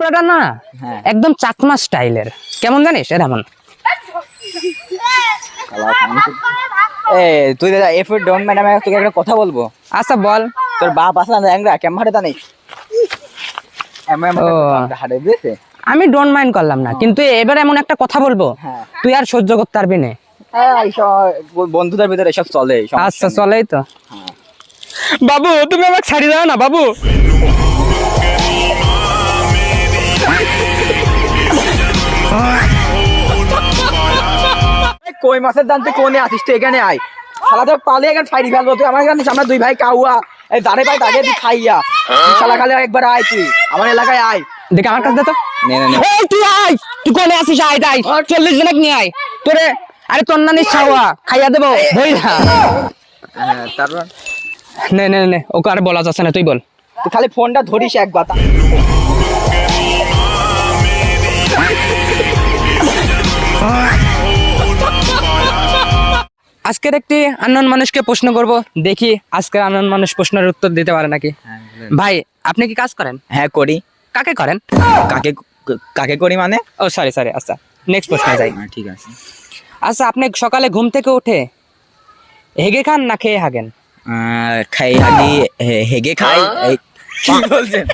থাপ্পড়াটা না একদম চাকমা স্টাইলের, কেমন জানিস এমন। তুই দাদা এফ ডোন্ট ম্যাডাম তোকে একটা কথা বলবো। আচ্ছা বল। তোর বাপ আসা না ক্যাম্পারে তা নেই হাটে বুঝেছে। আমি ডোন্ট মাইন্ড করলাম না, কিন্তু এবার এমন একটা কথা বলবো তুই আর সহ্য করতে পারবি না। বন্ধুদের ভিতরে এসব চলে। আচ্ছা চলেই তো। বাবু তুমি আমাকে ছাড়ি দাও না বাবু। কই মাছের দাম তুই কোনে আসিস তুই এখানে আয় শালা তো পালে এখানে ফাইরি ফেলবো তুই আমার এখানে আমরা দুই ভাই কাউয়া এই দাঁড়ে পাই তাকে তুই খাইয়া শালা খালি একবার আয় তুই আমার এলাকায় আয় দেখে আমার কাছে দে তো। নে নে নে এই তুই আয়, তুই কোনে আসিস আয় তাই 40 জনক নিয়ে আয় তোরে। আরে তোর নানি খাওয়া খাইয়া দেবো বইরা। তারপর নে নে নে ওকে আর বলা যাচ্ছে না, তুই বল। তুই খালি ফোনটা ধরিস একবার। আজকের একটি আননোন মানুষকে প্রশ্ন করব, দেখি আজকের আননোন মানুষ প্রশ্নের উত্তর দিতে পারে নাকি। ভাই আপনি কি কাজ করেন? হ্যাঁ করি। কাকে করেন? কাকে কাকে করি মানে? ও সরি সরি, আচ্ছা নেক্সট প্রশ্নে যাই। ঠিক আছে। আচ্ছা আপনি সকালে ঘুম থেকে উঠে হেগে খান না খেয়ে হাগেন? খাই হাগি হেগে খাই। কি বলছেন?